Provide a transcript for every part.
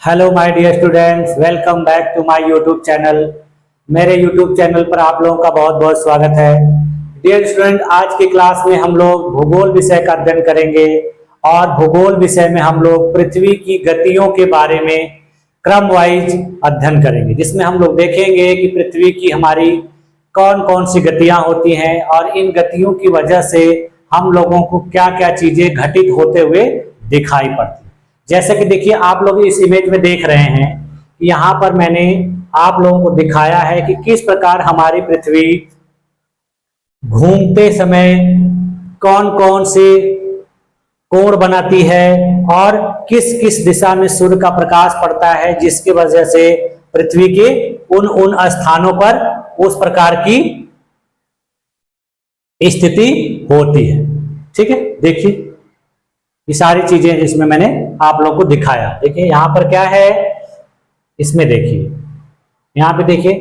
Hello my dear students, welcome back to my YouTube channel. मेरे YouTube channel पर आप लोगों का बहुत बहुत स्वागत है। डियर स्टूडेंट, आज की क्लास में हम लोग भूगोल विषय का अध्ययन करेंगे और भूगोल विषय में हम लोग पृथ्वी की गतियों के बारे में क्रम वाइज अध्ययन करेंगे, जिसमें हम लोग देखेंगे कि पृथ्वी की हमारी कौन कौन सी गतियां होती हैं और इन गतियों की वजह से हम लोगों को क्या क्या चीजें घटित होते हुए दिखाई पड़ती हैं। जैसे कि देखिए, आप लोग इस इमेज में देख रहे हैं कि यहाँ पर मैंने आप लोगों को दिखाया है कि किस प्रकार हमारी पृथ्वी घूमते समय कौन कौन से कोण बनाती है और किस किस दिशा में सूर्य का प्रकाश पड़ता है, जिसकी वजह से पृथ्वी के उन उन स्थानों पर उस प्रकार की स्थिति होती है। ठीक है, देखिए ये सारी चीजें जिसमें मैंने आप लोगों को दिखाया। देखिए यहाँ पर क्या है, इसमें देखिए, यहाँ पे देखिए,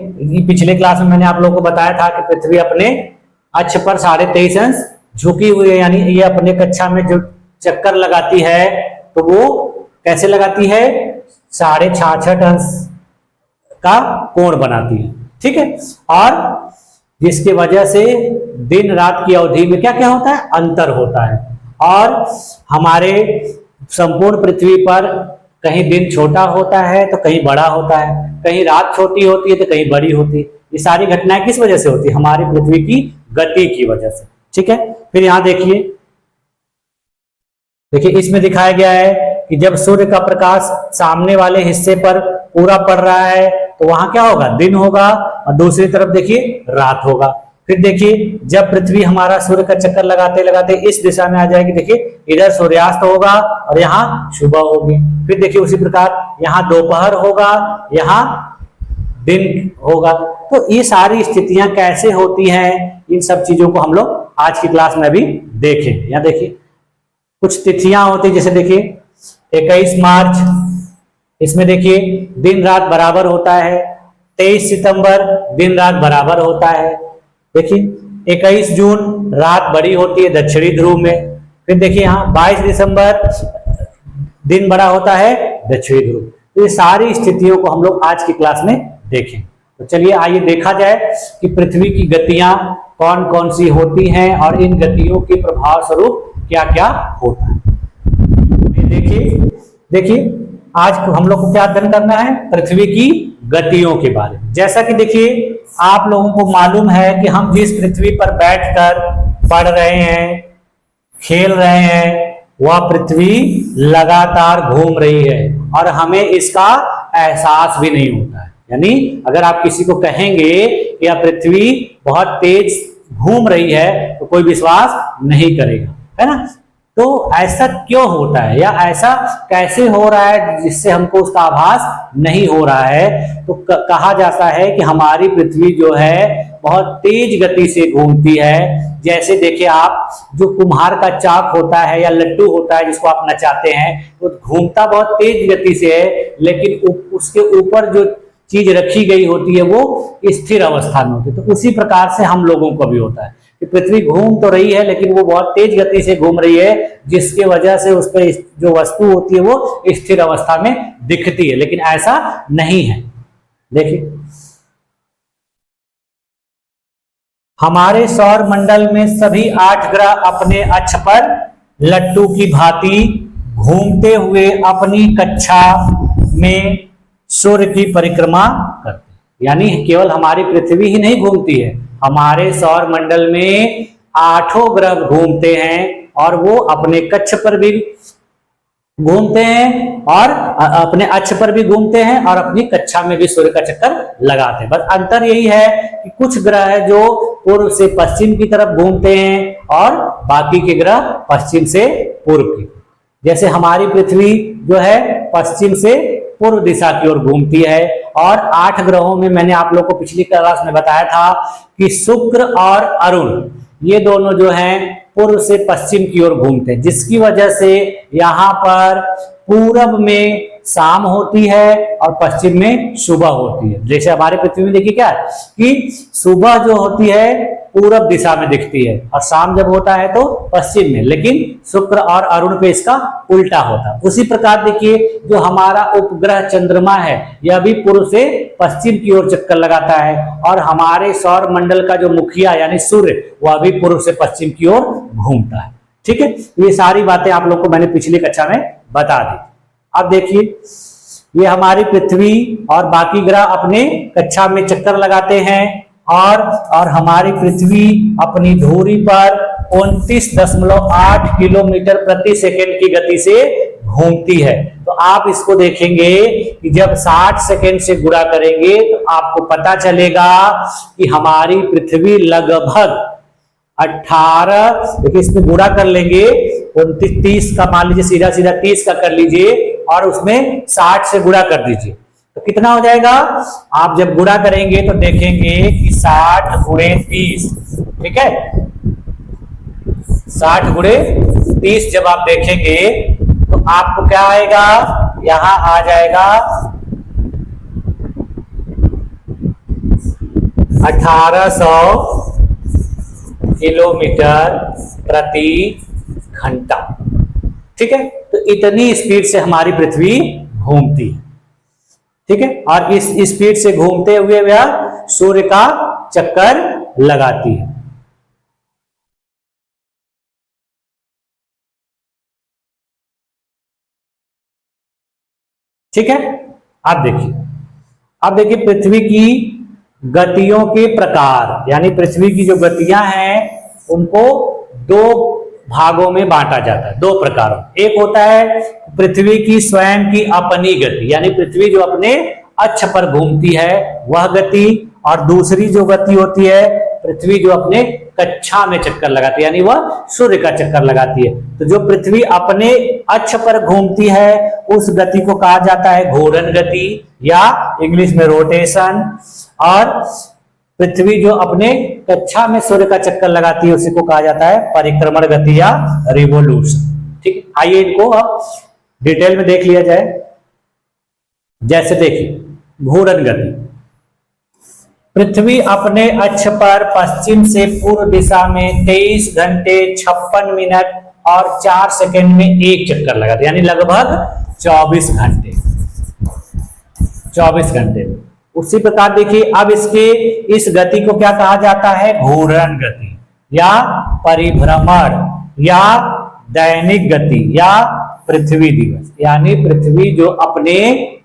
पिछले क्लास में मैंने आप लोगों को बताया था कि पृथ्वी अपने अक्ष पर 23.5 अंश झुकी हुई है, यानी ये अपने कक्षा में जो चक्कर लगाती है तो वो कैसे लगाती है, 66.5 अंश का कोण बनाती है। ठीक है, और जिसकी वजह से दिन रात की अवधि में क्या क्या होता है, अंतर होता है और हमारे संपूर्ण पृथ्वी पर कहीं दिन छोटा होता है तो कहीं बड़ा होता है, कहीं रात छोटी होती है तो कहीं बड़ी होती है। ये सारी घटनाएं किस वजह से होती है, हमारी पृथ्वी की गति की वजह से। ठीक है, फिर यहां देखिए, इसमें दिखाया गया है कि जब सूर्य का प्रकाश सामने वाले हिस्से पर पूरा पड़ रहा है तो वहां क्या होगा, दिन होगा, और दूसरी तरफ देखिए रात होगा। फिर देखिए, जब पृथ्वी हमारा सूर्य का चक्कर लगाते लगाते इस दिशा में आ जाएगी, देखिए इधर सूर्यास्त होगा और यहाँ सुबह होगी। फिर देखिए उसी प्रकार यहाँ दोपहर होगा, यहाँ दिन होगा। तो ये सारी स्थितियां कैसे होती हैं, इन सब चीजों को हम लोग आज की क्लास में अभी देखें। यहाँ देखिए कुछ तिथियां होती, जैसे देखिए 21 मार्च, इसमें देखिए दिन रात बराबर होता है। 23 सितंबर दिन रात बराबर होता है। देखिए 21 जून रात बड़ी होती है दक्षिणी ध्रुव में। फिर देखिए यहाँ 22 दिसंबर दिन बड़ा होता है दक्षिणी ध्रुव। तो ये सारी स्थितियों को हम लोग आज की क्लास में देखें। तो चलिए आइए देखा जाए कि पृथ्वी की गतियां कौन कौन सी होती हैं और इन गतियों के प्रभाव स्वरूप क्या क्या होता है। देखिए आज हम लोग को क्या अध्ययन करना है, पृथ्वी की गतियों के बारे में। जैसा कि देखिए आप लोगों को मालूम है कि हम जिस पृथ्वी पर बैठकर पढ़ रहे हैं, खेल रहे हैं, वह पृथ्वी लगातार घूम रही है और हमें इसका एहसास भी नहीं होता है। यानी अगर आप किसी को कहेंगे कि यह पृथ्वी बहुत तेज घूम रही है तो कोई विश्वास नहीं करेगा, है ना। तो ऐसा क्यों होता है या ऐसा कैसे हो रहा है जिससे हमको उसका आभास नहीं हो रहा है। तो कहा जाता है कि हमारी पृथ्वी जो है बहुत तेज गति से घूमती है। जैसे देखिए आप, जो कुम्हार का चाक होता है या लड्डू होता है जिसको आप नचाते हैं, वो घूमता बहुत तेज गति से है, लेकिन उसके ऊपर जो चीज रखी गई होती है वो स्थिर अवस्था में होती है। तो उसी प्रकार से हम लोगों को भी होता है कि पृथ्वी घूम तो रही है लेकिन वो बहुत तेज गति से घूम रही है, जिसके वजह से उस पर जो वस्तु होती है वो स्थिर अवस्था में दिखती है, लेकिन ऐसा नहीं है। देखिए हमारे सौर मंडल में सभी 8 ग्रह अपने अक्ष पर लट्टू की भांति घूमते हुए अपनी कक्षा में सूर्य की परिक्रमा करते हैं। यानी केवल हमारी पृथ्वी ही नहीं घूमती है, हमारे सौर मंडल में 8 ग्रह घूमते हैं और वो अपने कक्ष पर भी घूमते हैं और अपने अक्ष पर भी घूमते हैं और अपनी कक्षा में भी सूर्य का चक्कर लगाते हैं। बस अंतर यही है कि कुछ ग्रह जो पूर्व से पश्चिम की तरफ घूमते हैं और बाकी के ग्रह पश्चिम से पूर्व की। जैसे हमारी पृथ्वी जो है पश्चिम से पूर्व दिशा की ओर घूमती है और 8 ग्रहों में मैंने आप लोगों को पिछली क्लास में बताया था कि शुक्र और अरुण ये दोनों जो हैं पूर्व से पश्चिम की ओर घूमते हैं, जिसकी वजह से यहाँ पर पूरब में शाम होती है और पश्चिम में सुबह होती है। जैसे हमारे पृथ्वी में देखिए क्या है कि सुबह जो होती है पूरब दिशा में दिखती है और शाम जब होता है तो पश्चिम में, लेकिन शुक्र और अरुण पे इसका उल्टा होता है। उसी प्रकार देखिए जो हमारा उपग्रह चंद्रमा है यह भी पूर्व से पश्चिम की ओर चक्कर लगाता है और हमारे सौर मंडल का जो मुखिया यानी सूर्य वह भी पूर्व से पश्चिम की ओर घूमता है। ठीक है, ये सारी बातें आप लोग को मैंने पिछली कक्षा में बता दी। अब देखिए ये हमारी पृथ्वी और बाकी ग्रह अपने कक्षा में चक्कर लगाते हैं और हमारी पृथ्वी अपनी धुरी पर 29.8 किलोमीटर प्रति सेकंड की गति से घूमती है। तो आप इसको देखेंगे कि जब 60 सेकंड से गुणा करेंगे तो आपको पता चलेगा कि हमारी पृथ्वी लगभग 18, देखिए इसमें गुणा कर लेंगे 29, 30 का मान लीजिए, सीधा सीधा 30 का कर लीजिए और उसमें 60 से गुणा कर दीजिए तो कितना हो जाएगा। आप जब गुणा करेंगे तो देखेंगे कि 60 गुणे 30, ठीक है, 60 गुणे 30 जब आप देखेंगे तो आपको क्या आएगा, यहां आ जाएगा 1800 किलोमीटर प्रति घंटा। ठीक है, तो इतनी स्पीड से हमारी पृथ्वी घूमती है। ठीक है, और इस स्पीड से घूमते हुए वह सूर्य का चक्कर लगाती है। ठीक है, आप देखिए पृथ्वी की गतियों के प्रकार, यानी पृथ्वी की जो गतियां हैं उनको दो भागों में बांटा जाता है, दो प्रकारों। एक होता है पृथ्वी की स्वयं की अपनी गति, यानी पृथ्वी जो अपने अक्ष पर घूमती है वह गति, और दूसरी जो गति होती है पृथ्वी जो अपने कक्षा में चक्कर लगाती है, यानी वह सूर्य का चक्कर लगाती है। तो जो पृथ्वी अपने अक्ष पर घूमती है उस गति को कहा जाता है घूर्णन गति या इंग्लिश में रोटेशन, और पृथ्वी जो अपने कक्षा में सूर्य का चक्कर लगाती है उसी को कहा जाता है परिक्रमण गति या रिवोल्यूशन। ठीक, आइए इनको अब डिटेल में देख लिया जाए। जैसे देखिए घूर्णन गति, पृथ्वी अपने अक्ष पर पश्चिम से पूर्व दिशा में 23 घंटे 56 मिनट और 4 सेकंड में एक चक्कर लगाती है, यानी लगभग 24 घंटे। उसी प्रकार देखिए अब इस गति को क्या कहा जाता है, घूर्णन गति या परिभ्रमण या दैनिक गति या पृथ्वी दिवस, यानी पृथ्वी जो अपने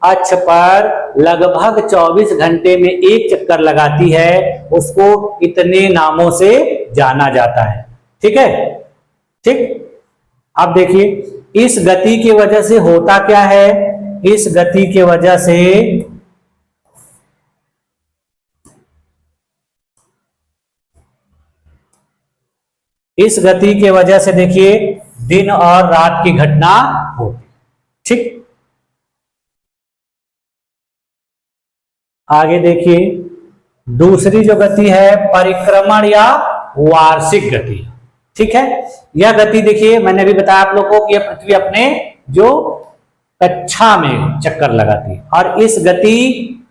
अक्ष पर लगभग 24 घंटे में एक चक्कर लगाती है उसको इतने नामों से जाना जाता है। ठीक है, ठीक। अब देखिए इस गति की वजह से होता क्या है, इस गति की वजह से देखिए दिन और रात की घटना होती। ठीक, आगे देखिए दूसरी जो गति है परिक्रमण या वार्षिक गति। ठीक है, यह गति देखिए मैंने अभी बताया आप लोगों को कि यह पृथ्वी अपने जो कक्षा में चक्कर लगाती है, और इस गति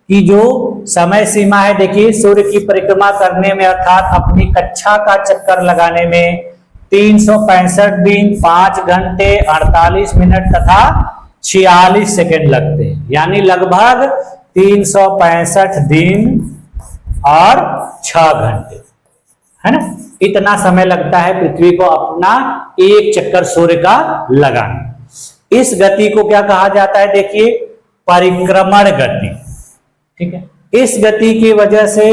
की जो समय सीमा है देखिए सूर्य की परिक्रमा करने में अर्थात अपनी कक्षा का चक्कर लगाने में 365 दिन 5 घंटे 48 मिनट तथा 46 सेकंड लगते हैं, यानी लगभग 365 दिन और 6 घंटे, है ना, इतना समय लगता है पृथ्वी को अपना एक चक्कर सूर्य का लगाने। इस गति को क्या कहा जाता है, देखिए परिक्रमण गति। ठीक है, इस गति की वजह से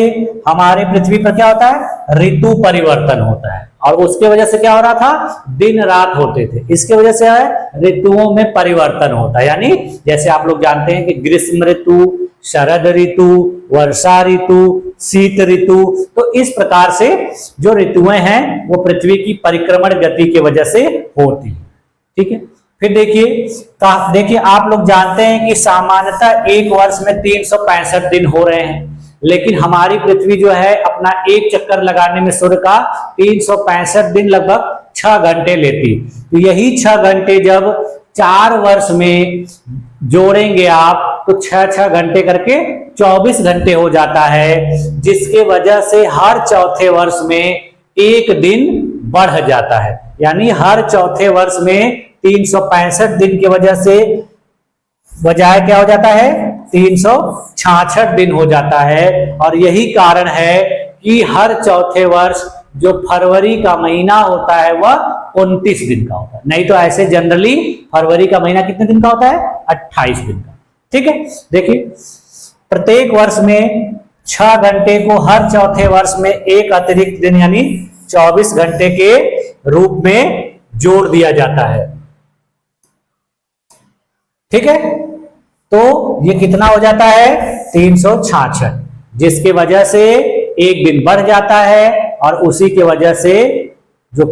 हमारे पृथ्वी पर क्या होता है, ऋतु परिवर्तन होता है, और उसके वजह से क्या हो रहा था, दिन रात होते थे, इसके वजह से ऋतुओं में परिवर्तन होता है। यानी जैसे आप लोग जानते हैं कि ग्रीष्म ऋतु, शरद ऋतु, वर्षा ऋतु, शीत ऋतु, तो इस प्रकार से जो ऋतुएं हैं वो पृथ्वी की परिक्रमण गति की वजह से होती है। ठीक है, फिर देखिए आप लोग जानते हैं कि सामान्यतः एक वर्ष में 365 दिन हो रहे हैं, लेकिन हमारी पृथ्वी जो है अपना एक चक्कर लगाने में सूर्य का 365 दिन लगभग 6 घंटे लेती। तो यही 6 घंटे जब 4 वर्ष में जोड़ेंगे आप तो 6-6 घंटे करके 24 घंटे हो जाता है, जिसके वजह से हर चौथे वर्ष में एक दिन बढ़ जाता है। यानी हर चौथे वर्ष में 365 दिन की वजह से बजाय क्या हो जाता है, 366 दिन हो जाता है। और यही कारण है कि हर चौथे वर्ष जो फरवरी का महीना होता है वह 29 दिन का होता है। नहीं तो ऐसे जनरली फरवरी का महीना कितने दिन का होता है, 28 दिन का। ठीक है, देखिए प्रत्येक वर्ष में 6 घंटे को हर चौथे वर्ष में एक अतिरिक्त दिन यानी 24 घंटे के रूप में जोड़ दिया जाता है। ठीक है, तो ये कितना हो जाता है, 366, जिसकी वजह से एक दिन बढ़ जाता है और उसी की वजह से जो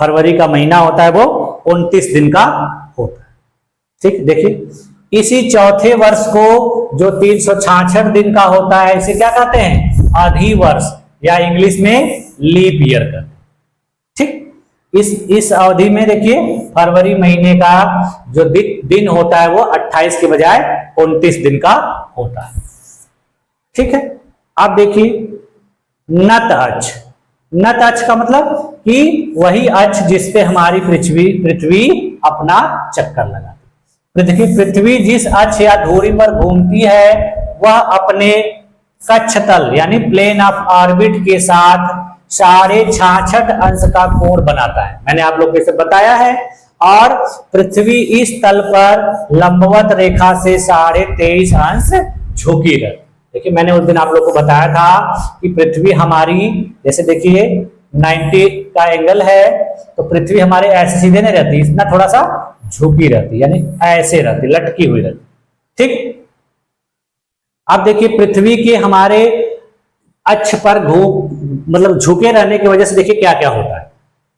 फरवरी का महीना होता है वो 29 दिन का होता है। ठीक, देखिए इसी चौथे वर्ष को जो 366 दिन का होता है इसे क्या कहते हैं, अधिवर्ष या इंग्लिश में लीप ईयर कहते हैं। ठीक, इस अवधि में देखिए फरवरी महीने का जो दिन होता है वो 28 के बजाय 29 दिन का होता है। ठीक है, आप देखिए नत अक्ष, नत अक्ष का मतलब कि वही अक्ष जिसपे हमारी पृथ्वी अपना चक्कर लगाती है। देखिए पृथ्वी जिस अक्ष या धुरी पर घूमती है वह अपने कक्षतल यानी प्लेन ऑफ ऑर्बिट के साथ 66.5 अंश का कोण बनाता है। मैंने आप लोग को इसे बताया है। और पृथ्वी इस तल पर लंबवत रेखा से 23.5 अंश झुकी रहती। देखिए मैंने उस दिन आप लोग को बताया था कि पृथ्वी हमारी जैसे देखिए 90 का एंगल है तो पृथ्वी हमारे ऐसे सीधे नहीं रहती, इतना थोड़ा सा झुकी रहती यानी ऐसे रहती, लटकी हुई रहती। ठीक, अब देखिए पृथ्वी के हमारे अक्ष पर मतलब झुके रहने की वजह से देखिए क्या क्या होता है।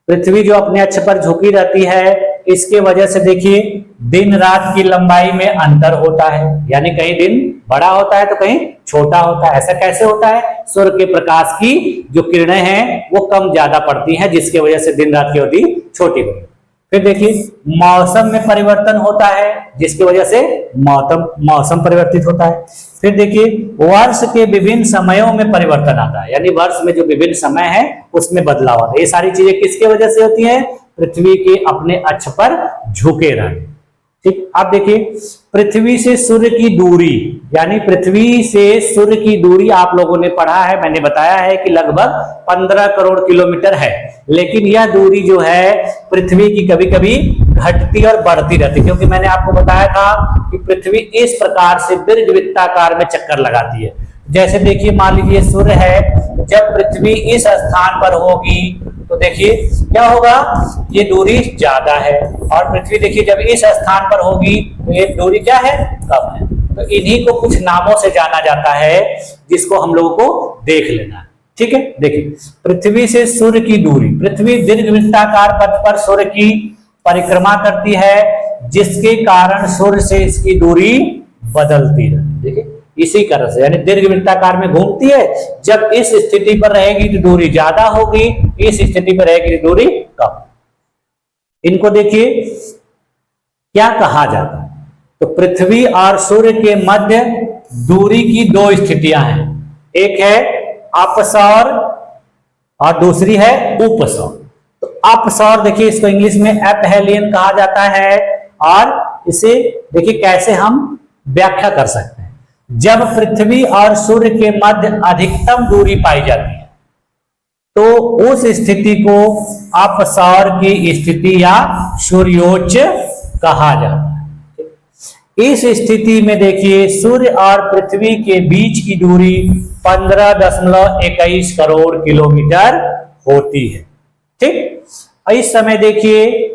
पृथ्वी जो अपने अक्ष पर झुकी रहती है इसके वजह से देखिए दिन रात की लंबाई में अंतर होता है, यानी कहीं दिन बड़ा होता है तो कहीं छोटा होता है। ऐसा कैसे होता है, सूर्य के प्रकाश की जो किरणें हैं वो कम ज्यादा पड़ती हैं जिसकी वजह से दिन रात की अवधि छोटी होती है। फिर देखिए मौसम में परिवर्तन होता है जिसकी वजह से मौसम परिवर्तित होता है। फिर देखिए वर्ष के विभिन्न समयों में परिवर्तन आता है, यानी वर्ष में जो विभिन्न समय है उसमें बदलाव आता है। ये सारी चीजें किसके वजह से होती है, पृथ्वी के अपने अक्ष पर झुके रहने। ठीक, आप देखिए पृथ्वी से सूर्य की दूरी यानी पृथ्वी से सूर्य की दूरी आप लोगों ने पढ़ा है, मैंने बताया है कि लगभग 15 करोड़ किलोमीटर है। लेकिन यह दूरी जो है पृथ्वी की कभी कभी घटती और बढ़ती रहती, क्योंकि मैंने आपको बताया था कि पृथ्वी इस प्रकार से दीर्घवृत्ताकार में चक्कर लगाती है। जैसे देखिए मान लीजिए सूर्य है, जब पृथ्वी इस स्थान पर होगी तो देखिए क्या होगा, ये दूरी ज्यादा है, और पृथ्वी देखिए जब इस स्थान पर होगी तो ये दूरी क्या है, कम है। तो इन्हीं को कुछ नामों से जाना जाता है जिसको हम लोगों को देख लेना है। ठीक है, देखिए पृथ्वी से सूर्य की दूरी, पृथ्वी दीर्घवृत्ताकार पथ पर सूर्य की परिक्रमा करती है जिसके कारण सूर्य से इसकी दूरी बदलती है। देखिए इसी कारण से यानी दीर्घवृत्ताकार में घूमती है, जब इस स्थिति पर रहेगी तो दूरी ज्यादा होगी, इस स्थिति पर रहेगी तो दूरी कम। इनको देखिए क्या कहा जाता है, तो पृथ्वी और सूर्य के मध्य दूरी की 2 स्थितियां हैं, एक है अपसौर और दूसरी है उपसौर। तो अपसौर देखिए इसको इंग्लिश में एपहेलियन कहा जाता है, और इसे देखिए कैसे हम व्याख्या कर सकते हैं। जब पृथ्वी और सूर्य के मध्य अधिकतम दूरी पाई जाती है तो उस स्थिति को अपसौर की स्थिति या सूर्योच्च कहा जाता है। इस स्थिति में देखिए सूर्य और पृथ्वी के बीच की दूरी 15.21 करोड़ किलोमीटर होती है। ठीक, इस समय देखिए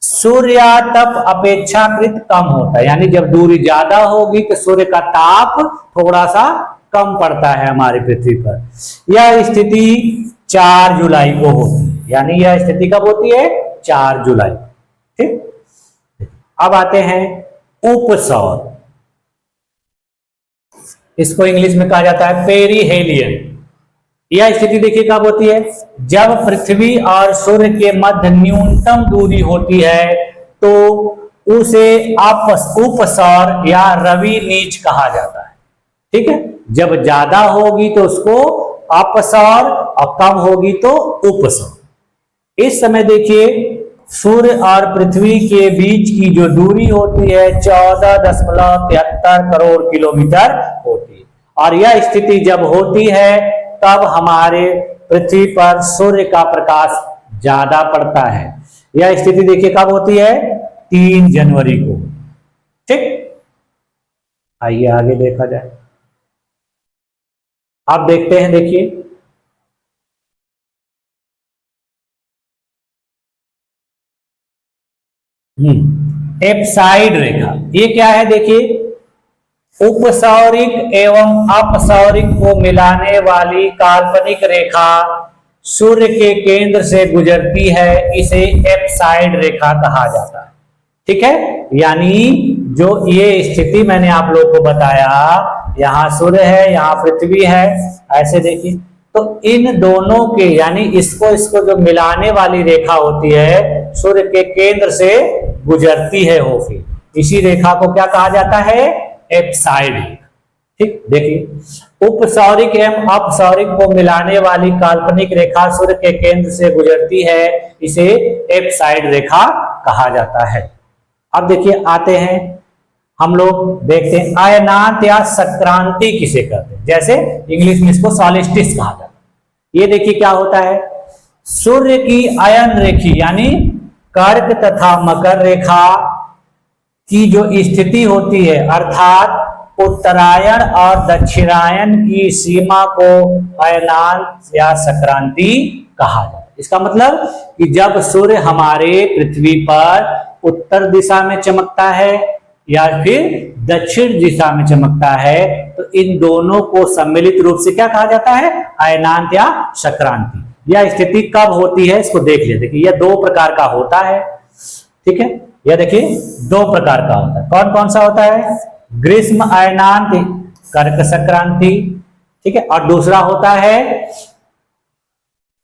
सूर्य तप अपेक्षाकृत कम होता है, यानी जब दूरी ज्यादा होगी तो सूर्य का ताप थोड़ा सा कम पड़ता है हमारी पृथ्वी पर। यह स्थिति 4 जुलाई को होती है, यानी यह स्थिति कब होती है, 4 जुलाई। ठीक, अब आते हैं उपसौर, इसको इंग्लिश में कहा जाता है पेरीहेलियन। यह स्थिति देखिए कब होती है, जब पृथ्वी और सूर्य के मध्य न्यूनतम दूरी होती है तो उसे उपसौर या रवि नीच कहा जाता है। ठीक है, जब ज्यादा होगी तो उसको अपसौर और कम होगी तो उपसौर। इस समय देखिए सूर्य और पृथ्वी के बीच की जो दूरी होती है 14.73 करोड़ किलोमीटर होती है, और यह स्थिति जब होती है तब हमारे पृथ्वी पर सूर्य का प्रकाश ज्यादा पड़ता है। यह स्थिति देखिए कब होती है? 3 जनवरी को। ठीक, आइए आगे देखा जाए। आप देखते हैं, देखिए एप्साइड रेखा, ये क्या है? देखिए उपसौरिक एवं अपसौरिक को मिलाने वाली काल्पनिक रेखा सूर्य के केंद्र से गुजरती है, इसे एप्साइड रेखा कहा जाता है। ठीक है, यानी जो ये स्थिति मैंने आप लोगों को बताया, यहां सूर्य है, यहां पृथ्वी है, ऐसे देखिए, तो इन दोनों के यानी इसको जो मिलाने वाली रेखा होती है सूर्य के केंद्र से गुजरती है वो, फिर इसी रेखा को क्या कहा जाता है? एप्साइड। ठीक, देखिए उपसौरिक एवं अपसौरिक को मिलाने वाली काल्पनिक रेखा सूर्य के केंद्र से गुजरती है, इसे एप्साइड रेखा कहा जाता है। अब देखिए आते हैं, हम लोग देखते हैं अयनांत या संक्रांति किसे कहते हैं। जैसे इंग्लिश में इसको सॉलिस्टिस कहा जाता है। ये देखिए क्या होता है, सूर्य की अयन रेखी यानी कर्क तथा मकर रेखा की जो स्थिति होती है, अर्थात उत्तरायण और दक्षिणायन की सीमा को अयनांत या संक्रांति कहा जाता है। इसका मतलब कि जब सूर्य हमारे पृथ्वी पर उत्तर दिशा में चमकता है या फिर दक्षिण दिशा में चमकता है, तो इन दोनों को सम्मिलित रूप से क्या कहा जाता है? अयनांत या संक्रांति। यह स्थिति कब होती है इसको देख लेते। देखिए यह 2 प्रकार का होता है। ठीक है, यह देखिए 2 प्रकार का होता है। कौन कौन सा होता है? ग्रीष्म अयनांत कर्क संक्रांति, ठीक है, और दूसरा होता है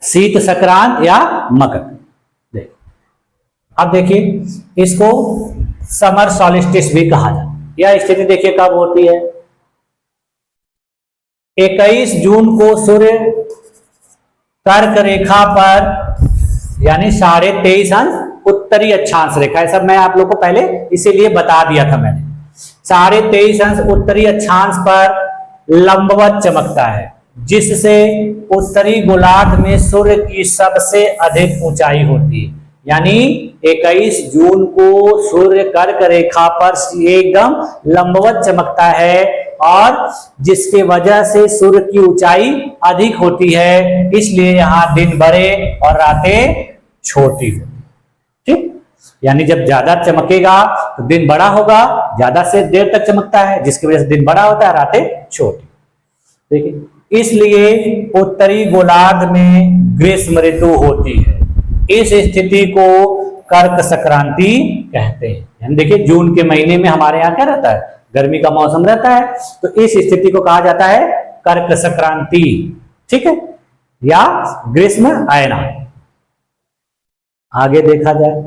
शीत संक्रांत या मकर। अब देखिए इसको समर सॉलिस्टिस भी कहा जाता है। यह स्थिति देखिए कब होती है? 21 जून को सूर्य कर्क रेखा पर यानी 23.5 अंश उत्तरी अक्षांश रेखा, है सब मैं आप लोग को पहले इसीलिए बता दिया था मैंने, 23.5 अंश उत्तरी अक्षांश पर लंबवत चमकता है, जिससे उत्तरी गोलार्ध में सूर्य की सबसे अधिक ऊंचाई होती है। यानी 21 जून को सूर्य कर्क रेखा पर एकदम लंबवत चमकता है, और जिसके वजह से सूर्य की ऊंचाई अधिक होती है, इसलिए यहां दिन बड़े और रातें छोटी होती। ठीक, यानी जब ज्यादा चमकेगा तो दिन बड़ा होगा, ज्यादा से देर तक चमकता है, जिसकी वजह से दिन बड़ा होता है, रातें छोटी। देखिए इसलिए उत्तरी गोलार्ध में ग्रीष्म ऋतु होती है। इस स्थिति को कर्क संक्रांति कहते हैं। यानी देखिए जून के महीने में हमारे यहाँ क्या रहता है? गर्मी का मौसम रहता है, तो इस स्थिति को कहा जाता है कर्क संक्रांति। ठीक है, या ग्रीष्म अयनांत। आगे देखा जाए,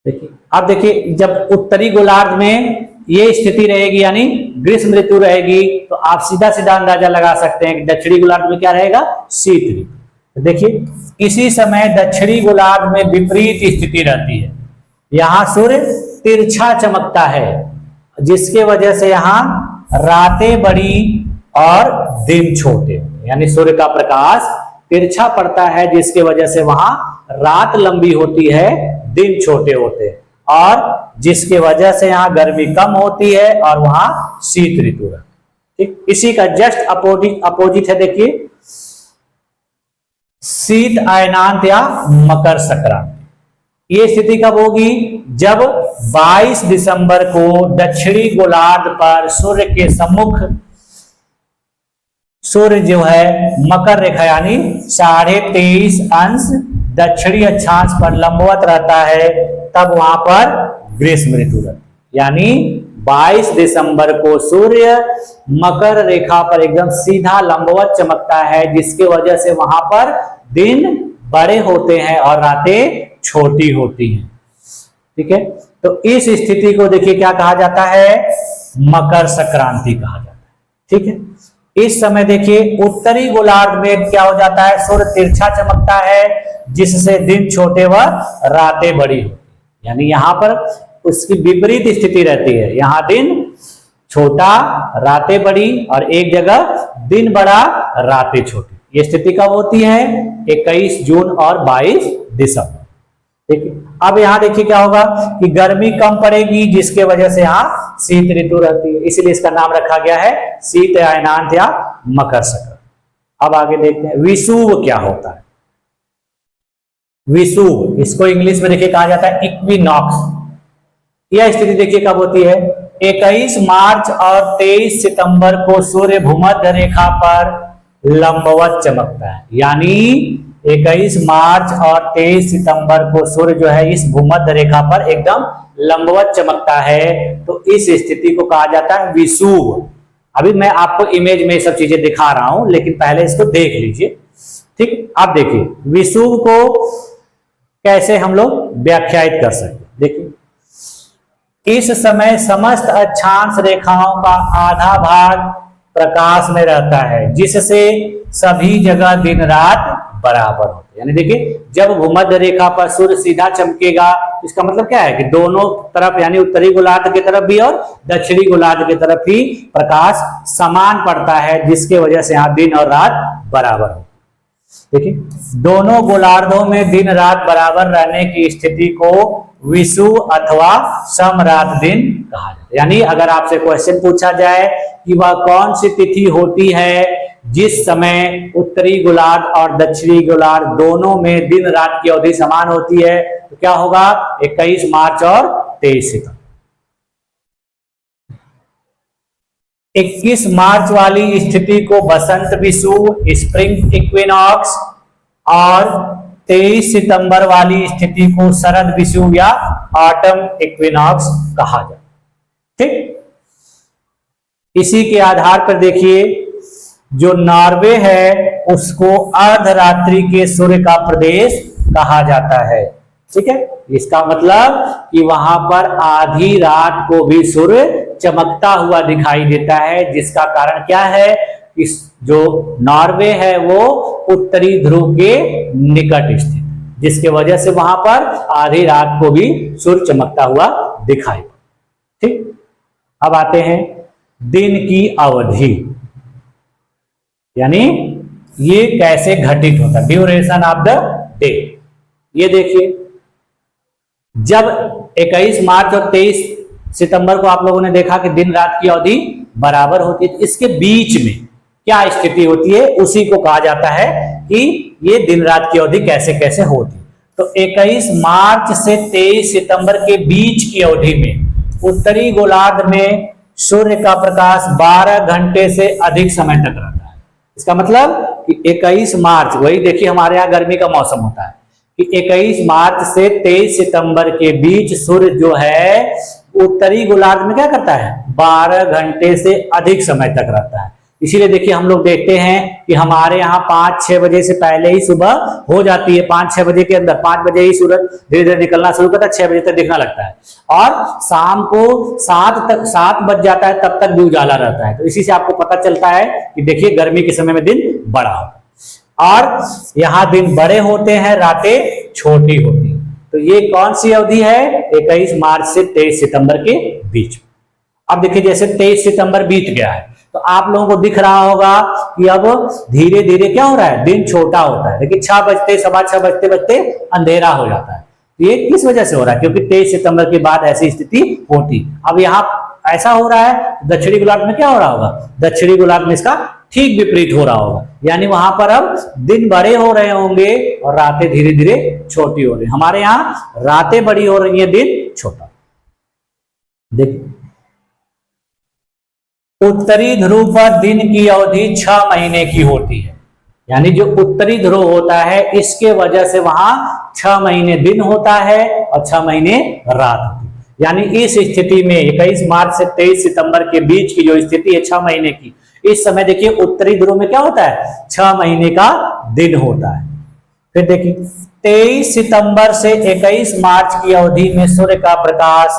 देखिए अब देखिए जब उत्तरी गोलार्ध में ये स्थिति रहेगी यानी ग्रीष्म ऋतु रहेगी, तो आप सीधा सीधा अंदाजा लगा सकते हैं कि दक्षिणी गोलार्ध में क्या रहेगा? शीत ऋतु। देखिए इसी समय दक्षिणी गोलार्ध में विपरीत स्थिति रहती है। यहां सूर्य तिरछा चमकता है, जिसके वजह से यहां रातें बड़ी और दिन छोटे, यानी सूर्य का प्रकाश तिरछा पड़ता है, जिसके वजह से वहां रात लंबी होती है, दिन छोटे होते हैं, और जिसके वजह से यहां गर्मी कम होती है और वहां शीत ऋतु है। ठीक, इसी का जस्ट अपोजिट है देखिए शीत अयनांत या मकर संक्रांति। ये स्थिति कब होगी? जब 22 दिसंबर को दक्षिणी गोलार्ध पर सूर्य के सम्मुख सूर्य जो है मकर रेखा यानी 23.5 अंश दक्षिणी अक्षांश पर लंबवत रहता है, तब वहां पर ग्रीष्म ऋतु रहती है। यानी 22 दिसंबर को सूर्य मकर रेखा पर एकदम सीधा लंबवत चमकता है, जिसके वजह से वहां पर दिन बड़े होते हैं और रातें छोटी होती हैं। ठीक है। तो इस स्थिति को देखिए क्या कहा जाता है, मकर संक्रांति कहा जाता है। ठीक है। इस समय देखिए उत्तरी गोलार्ध में क्या हो जाता है, सूर्य तिरछा चमकता है, जिससे दिन छोटे व रातें बड़ी होती है। यानी यहां पर उसकी विपरीत स्थिति रहती है, यहां दिन छोटा रातें बड़ी, और एक जगह दिन बड़ा रातें छोटी। ये स्थिति कब होती है, 21 जून और 22 दिसंबर। ठीक है। अब यहाँ देखिए क्या होगा कि गर्मी कम पड़ेगी, जिसके वजह से यहाँ शीत ऋतु रहती है, इसलिए इसका नाम रखा गया है शीत अयनांत या मकर संक्रांति। अब आगे देखते हैं विषुव क्या होता है। विषुव, इसको इंग्लिश में देखिए कहा जाता है इक्विनॉक्स। यह स्थिति देखिए कब होती है, 21 मार्च और 23 सितंबर को सूर्य भूमध्य रेखा पर लंबवत चमकता है। यानी 21 मार्च और 23 सितंबर को सूर्य जो है इस भूमध्य रेखा पर एकदम लंबवत चमकता है, तो इस स्थिति को कहा जाता है विषुव। अभी मैं आपको इमेज में सब चीजें दिखा रहा हूं, लेकिन पहले इसको देख लीजिए। ठीक, आप देखिए विषुव को कैसे हम लोग व्याख्यायित कर सकते हैं। देखिए इस समय समस्त अक्षांश रेखाओं का आधा भाग प्रकाश में रहता है, जिससे सभी जगह दिन रात बराबर होते हैं। यानी देखिए जब भूमध्य रेखा पर सूर्य सीधा चमकेगा, इसका मतलब क्या है कि दोनों तरफ यानी उत्तरी गोलार्ध की तरफ भी और दक्षिणी गोलार्ध की तरफ भी प्रकाश समान पड़ता है, जिसके वजह से यहाँ दिन और रात बराबर होती है। देखिए दोनों गोलार्धों में दिन रात बराबर रहने की स्थिति को विषुव अथवा समरात दिन कहा जाता है। यानी अगर आपसे क्वेश्चन पूछा जाए कि वह कौन सी तिथि होती है जिस समय उत्तरी गोलार्ध और दक्षिणी गोलार्ध दोनों में दिन रात की अवधि समान होती है, तो क्या होगा, 21 मार्च और 23 सितंबर। 21 मार्च वाली स्थिति को बसंत विषुव, स्प्रिंग इक्विनॉक्स, और 23 सितंबर वाली स्थिति को शरद विषुव या ऑटम इक्विनॉक्स कहा जाता है। ठीक, इसी के आधार पर देखिए जो नॉर्वे है उसको अर्धरात्रि के सूर्य का प्रदेश कहा जाता है। ठीक है, इसका मतलब कि वहां पर आधी रात को भी सूर्य चमकता हुआ दिखाई देता है, जिसका कारण क्या है, इस जो नॉर्वे है वो उत्तरी ध्रुव के निकट स्थित, जिसके वजह से वहां पर आधी रात को भी सूर्य चमकता हुआ दिखाई। ठीक, अब आते हैं दिन की अवधि, यानी ये कैसे घटित होता है, ड्यूरेशन ऑफ द डे। ये देखिए जब 21 मार्च और 23 सितंबर को आप लोगों ने देखा कि दिन रात की अवधि बराबर होती है, तो इसके बीच में क्या स्थिति होती है उसी को कहा जाता है कि ये दिन रात की अवधि कैसे कैसे होती है। तो 21 मार्च से 23 सितंबर के बीच की अवधि में उत्तरी गोलार्ध में सूर्य का प्रकाश 12 घंटे से अधिक समय तक रहता है। इसका मतलब कि 21 मार्च, वही देखिए हमारे यहाँ गर्मी का मौसम होता है कि 21 मार्च से 23 सितंबर के बीच सूर्य जो है उत्तरी गोलार्ध में क्या करता है, 12 घंटे से अधिक समय तक रहता है। इसीलिए देखिए हम लोग देखते हैं कि हमारे यहाँ 5-6 बजे से पहले ही सुबह हो जाती है, 5-6 बजे के अंदर 5 बजे ही सूरज धीरे धीरे निकलना शुरू करता है, 6 बजे तक दिखना लगता है, और शाम को 7 बज जाता है, तब तक भी उजाला रहता है। तो इसी से आपको पता चलता है कि देखिए गर्मी के समय में दिन बड़ा होता है, और यहाँ दिन बड़े होते हैं, रातें छोटी होती हैं। तो ये कौन सी अवधि है, 21 मार्च से 23 सितंबर के बीच। अब देखिए जैसे 23 सितंबर बीत गया है, तो आप लोगों को दिख रहा होगा कि अब धीरे धीरे क्या हो रहा है, दिन छोटा होता है। देखिए 6 बजते 6:15 बजते बजते अंधेरा हो जाता है। ये किस वजह से हो रहा है, क्योंकि 23 सितंबर के बाद ऐसी स्थिति होती। अब यहाँ ऐसा हो रहा है, दक्षिणी गोलार्ध में क्या हो रहा होगा, दक्षिणी गोलार्ध में इसका ठीक विपरीत हो रहा होगा, यानी वहां पर अब दिन बड़े हो रहे होंगे और रातें धीरे धीरे छोटी हो रही। हमारे यहाँ रातें बड़ी हो रही है, दिन छोटा। देखिए उत्तरी ध्रुव पर दिन की अवधि 6 महीने की होती है, यानी जो उत्तरी ध्रुव होता है इसके वजह से वहां 6 महीने दिन होता है और 6 महीने रात होती है। यानी इस स्थिति में 21 मार्च से 23 सितंबर के बीच की जो स्थिति है 6 महीने की, इस समय देखिए उत्तरी ध्रुव में क्या होता है, 6 महीने का दिन होता है। फिर देखिए 23 सितंबर से 21 मार्च की अवधि में सूर्य का प्रकाश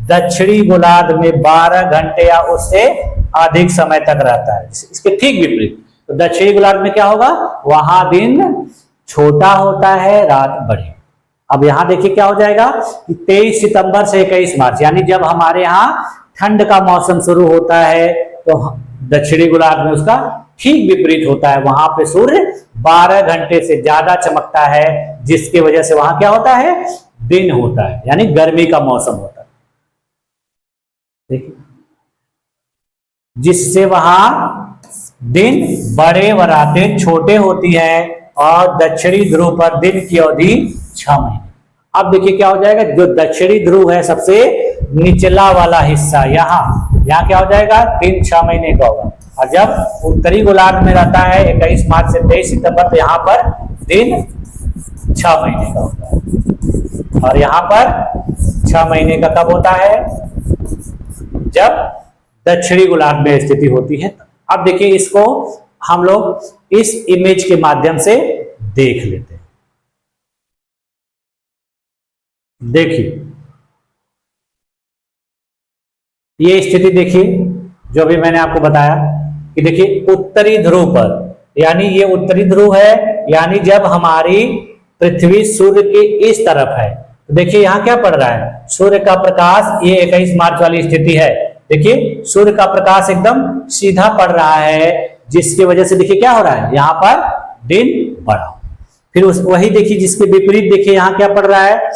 दक्षिणी गोलार्ध में 12 घंटे या उससे अधिक समय तक रहता है। इसके ठीक विपरीत, तो दक्षिणी गोलार्ध में क्या होगा, वहां दिन छोटा होता है, रात बड़ी। अब यहां देखिए क्या हो जाएगा कि 23 सितंबर से 21 मार्च, यानी जब हमारे यहाँ ठंड का मौसम शुरू होता है तो दक्षिणी गोलार्ध में उसका ठीक विपरीत होता है। वहां पे सूर्य 12 घंटे से ज्यादा चमकता है, जिसकी वजह से वहां क्या होता है, दिन होता है, यानी गर्मी का मौसम होता है। देखिए, जिससे वहां दिन बड़े व रातें छोटे होती है और दक्षिणी ध्रुव पर दिन की अवधि 6 महीने। अब देखिए क्या हो जाएगा, जो दक्षिणी ध्रुव है सबसे निचला वाला हिस्सा, यहाँ क्या हो जाएगा, दिन 6 महीने का होगा। और जब उत्तरी गोलार्ध में रहता है 21 मार्च से 23 सितंबर, तो यहाँ पर दिन 6 महीने का होता है। और यहाँ पर 6 महीने का कब होता है, जब दक्षिणी गोलार्ध में स्थिति होती है। अब देखिए इसको हम लोग इस इमेज के माध्यम से देख लेते हैं। देखिए ये स्थिति देखिए, जो भी मैंने आपको बताया कि देखिए उत्तरी ध्रुव पर, यानी ये उत्तरी ध्रुव है, यानी जब हमारी पृथ्वी सूर्य के इस तरफ है, तो देखिए यहाँ क्या पड़ रहा है, सूर्य का प्रकाश, ये 21 मार्च वाली स्थिति है। देखिए सूर्य का प्रकाश एकदम सीधा पड़ रहा है, जिसकी वजह से देखिए क्या हो रहा है, यहाँ पर दिन बड़ा। फिर वही देखिए जिसके विपरीत देखिए यहाँ क्या पड़ रहा है,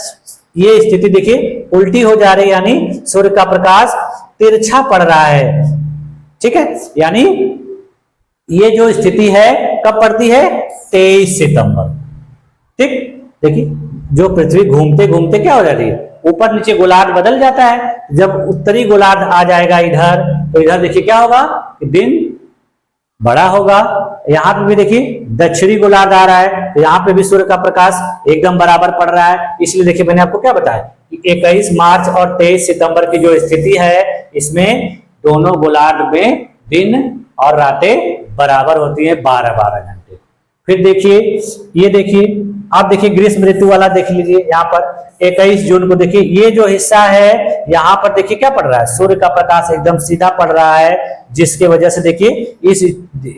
ये स्थिति देखिए उल्टी हो जा रही है, यानी सूर्य का प्रकाश तिरछा पड़ रहा है। ठीक है, यानी ये जो स्थिति है कब पड़ती है, 23 सितंबर। ठीक, देखिए जो पृथ्वी घूमते घूमते क्या हो जाती है, ऊपर नीचे गोलार्ध बदल जाता है। जब उत्तरी गोलार्ध आ जाएगा इधर, तो इधर देखिए क्या होगा कि दिन बड़ा होगा। यहाँ पे भी देखिए दक्षिणी गोलार्ध आ रहा है, तो यहाँ पे भी सूर्य का प्रकाश एकदम बराबर पड़ रहा है। इसलिए देखिए मैंने आपको क्या बताया कि 21 मार्च और 23 सितंबर की जो स्थिति है, इसमें दोनों गोलार्ध में दिन और रातें बराबर होती है, 12-12 घंटे। फिर देखिए ये देखिए, आप देखिए ग्रीष्म ऋतु वाला देख लीजिए। यहाँ पर 21 जून को देखिए ये जो हिस्सा है, यहाँ पर देखिए क्या पड़ रहा है, सूर्य का प्रकाश एकदम सीधा पड़ रहा है, जिसके वजह से देखिए इस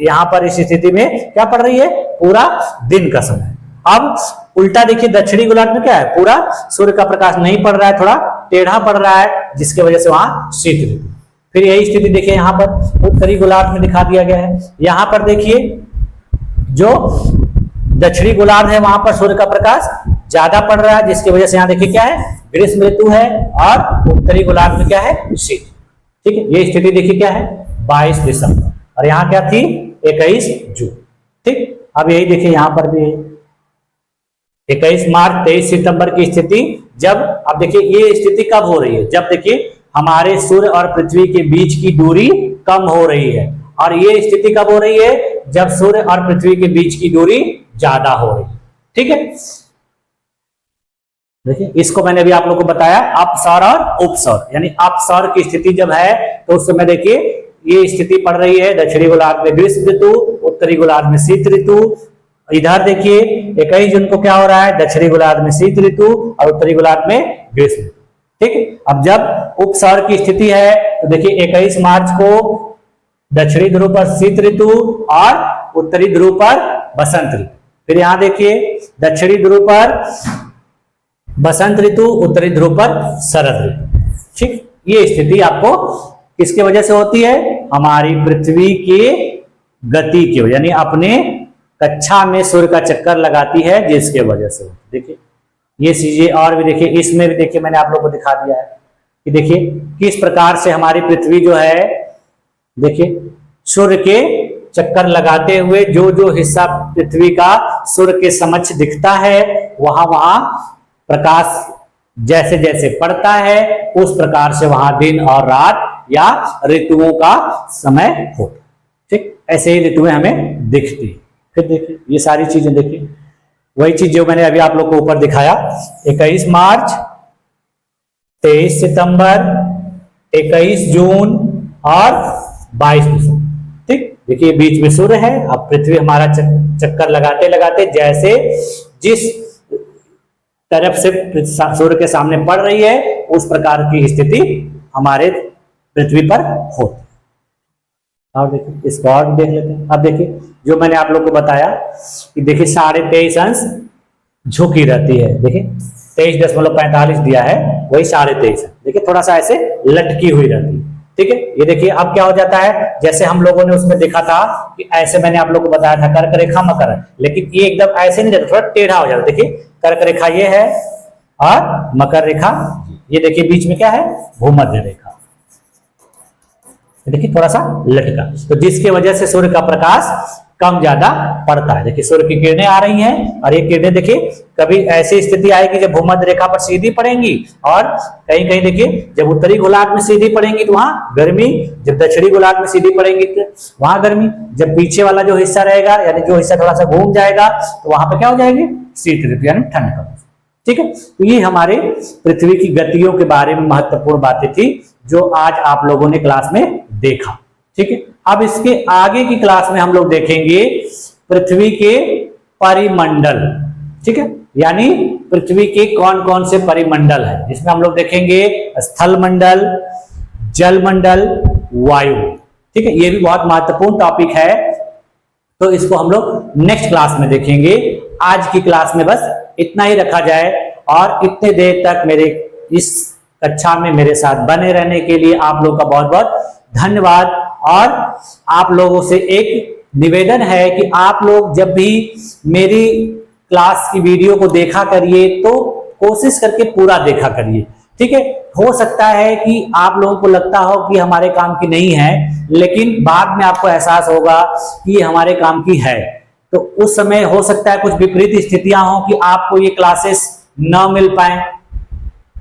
यहाँ पर इस स्थिति में क्या पड़ रही है, पूरा दिन का समय। अब उल्टा देखिए दक्षिणी गोलार्ध में क्या है, पूरा सूर्य का प्रकाश नहीं पड़ रहा है, थोड़ा टेढ़ा पड़ रहा है, जिसकी वजह से वहां शीत ऋतु। फिर यही स्थिति देखिए यहाँ पर उत्तरी गोलार्ध में दिखा दिया गया है। यहाँ पर देखिए जो दक्षिणी गोलार्ध है, वहां पर सूर्य का प्रकाश ज्यादा पड़ रहा है, जिसकी वजह से यहाँ देखिए क्या है, ग्रीष्म ऋतु है, और उत्तरी गोलार्ध में क्या है, शीत। ठीक है, ये स्थिति देखिए क्या है, 22 दिसंबर, और यहाँ क्या थी, 21 जून। ठीक, अब यही देखिए यहाँ पर भी 21 मार्च 23 सितंबर की स्थिति। जब अब देखिए ये स्थिति कब हो रही है, जब देखिए हमारे सूर्य और पृथ्वी के बीच की दूरी कम हो रही है। और ये स्थिति कब हो रही है, जब सूर्य और पृथ्वी के बीच की दूरी ज्यादा हो रही है। ठीक है, देखिए इसको मैंने अभी आप लोगों को बताया अपसौर और उपसौर, यानी अपसौर की स्थिति जब है तो उस समय देखिए ये स्थिति पड़ रही है, दक्षिणी गोलार्ध में ग्रीष्म ऋतु, उत्तरी गोलार्ध में शीत ऋतु। इधर देखिए 21 जून को क्या हो रहा है, दक्षिणी गोलार्ध में शीत ऋतु और उत्तरी गोलार्ध में ग्रीष्म ऋतु। ठीक है, अब जब उपसौर की स्थिति है तो देखिए 21 मार्च को दक्षिणी ध्रुव पर शीत ऋतु और उत्तरी ध्रुव पर बसंत ऋतु। फिर यहां देखिए दक्षिणी ध्रुव पर बसंत ऋतु, उत्तरी ध्रुव पर शरद ऋतु। ठीक, ये स्थिति आपको किसके वजह से होती है, हमारी पृथ्वी की गति की, यानी अपने कक्षा में सूर्य का चक्कर लगाती है, जिसके वजह से। देखिए ये चीजें और भी देखिए, इसमें भी देखिए मैंने आप लोगों को दिखा दिया है कि देखिए किस प्रकार से हमारी पृथ्वी जो है, देखिए सूर्य के चक्कर लगाते हुए जो जो हिस्सा पृथ्वी का सूर्य के समक्ष दिखता है, वहां वहां प्रकाश जैसे जैसे पड़ता है, उस प्रकार से वहां दिन और रात या ऋतुओं का समय होता। ठीक, ऐसे ही ऋतुएं हमें दिखती। फिर देखिए ये सारी चीजें देखिए, वही चीज जो मैंने अभी आप लोग को ऊपर दिखाया, 21 मार्च, 23 सितंबर, 21 जून और 22 दिसंबर। ठीक, देखिए बीच में सूर्य है। अब पृथ्वी हमारा चक्कर लगाते लगाते जैसे जिस तरफ से सूर्य के सामने पड़ रही है, उस प्रकार की स्थिति हमारे पृथ्वी पर होती है। और देखिए इसको और देख लेते हैं। अब देखिए जो मैंने आप लोग को बताया कि देखिए 23.5 अंश झुकी रहती है, देखिए 23.45 दिया है, वही 23.5 देखिए थोड़ा सा ऐसे लटकी हुई रहती है। ठीक है, ये देखिए अब क्या हो जाता है, जैसे हम लोगों ने उसमें देखा था कि ऐसे मैंने आप लोग को बताया था कर्क रेखा मकर, लेकिन ये एकदम ऐसे नहीं रहता, थोड़ा टेढ़ा हो जाता है। देखिए कर्क रेखा ये है और मकर रेखा ये, देखिए बीच में क्या है, भूमध्य रेखा, देखिए थोड़ा सा लटका, तो जिसकी वजह से सूर्य का प्रकाश कम ज्यादा पड़ता है। देखिए सूर्य की किरणें आ रही हैं और ये किरणें देखिए कभी ऐसी स्थिति आएगी जब भूमध्य रेखा पर सीधी पड़ेंगी, और कहीं कहीं देखिए जब उत्तरी गोलार्ध में सीधी पड़ेंगी तो वहां गर्मी, जब दक्षिणी गोलार्ध में सीधी पड़ेंगी तो वहां गर्मी, जब पीछे वाला जो हिस्सा रहेगा यानी जो हिस्सा थोड़ा सा घूम जाएगा तो वहां पर क्या हो जाएगी, शीत ऋतु यानी ठंड का। ठीक है, तो ये हमारे पृथ्वी की गतियों के बारे में महत्वपूर्ण बातें थी जो आज आप लोगों ने क्लास में देखा। ठीक है, अब इसके आगे की क्लास में हम लोग देखेंगे पृथ्वी के परिमंडल। ठीक है, यानी पृथ्वी के कौन कौन से परिमंडल है, इसमें हम लोग देखेंगे स्थल मंडल, जल मंडल, वायु। ठीक है, ये भी बहुत महत्वपूर्ण टॉपिक है, तो इसको हम लोग नेक्स्ट क्लास में देखेंगे। आज की क्लास में बस इतना ही रखा जाए, और इतने देर तक मेरे इस कक्षा में मेरे साथ बने रहने के लिए आप लोग का बहुत बहुत धन्यवाद। और आप लोगों से एक निवेदन है कि आप लोग जब भी मेरी क्लास की वीडियो को देखा करिए तो कोशिश करके पूरा देखा करिए। ठीक है, हो सकता है कि आप लोगों को लगता हो कि हमारे काम की नहीं है, लेकिन बाद में आपको एहसास होगा कि ये हमारे काम की है, तो उस समय हो सकता है कुछ विपरीत स्थितियां हो कि आपको ये क्लासेस न मिल पाए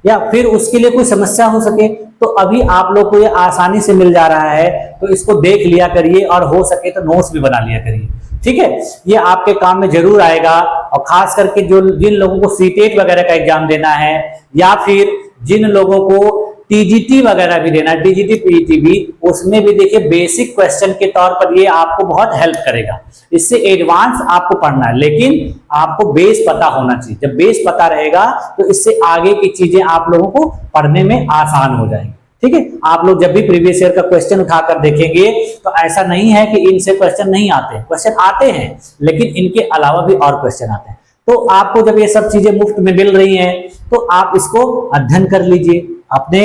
या फिर उसके लिए कोई समस्या हो सके। तो अभी आप लोग को ये आसानी से मिल जा रहा है, तो इसको देख लिया करिए और हो सके तो नोट्स भी बना लिया करिए। ठीक है, ये आपके काम में जरूर आएगा, और खास करके जो जिन लोगों को सीटेट वगैरह का एग्जाम देना है, या फिर जिन लोगों को टीजीटी वगैरह भी देना है, टीजीटी पीईटी भी, उसमें भी देखिए बेसिक क्वेश्चन के तौर पर ये आपको बहुत हेल्प करेगा। इससे एडवांस आपको पढ़ना है, लेकिन आपको बेस पता होना चाहिए। जब बेस पता रहेगा तो इससे आगे की चीजें आप लोगों को पढ़ने में आसान हो जाएंगी। ठीक है, आप लोग जब भी प्रीवियस ईयर का क्वेश्चन उठाकर देखेंगे तो ऐसा नहीं है कि इनसे क्वेश्चन नहीं आते, क्वेश्चन आते हैं, लेकिन इनके अलावा भी और क्वेश्चन आते हैं। तो आपको जब ये सब चीजें मुफ्त में मिल रही हैं तो आप इसको अध्ययन कर लीजिए, अपने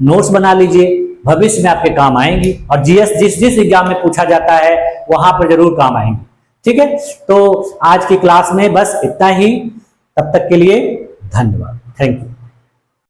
नोट्स बना लीजिए, भविष्य में आपके काम आएंगी, और जीएस जिस एग्जाम में पूछा जाता है वहां पर जरूर काम आएंगी। ठीक है, तो आज की क्लास में बस इतना ही, तब तक के लिए धन्यवाद, थैंक यू।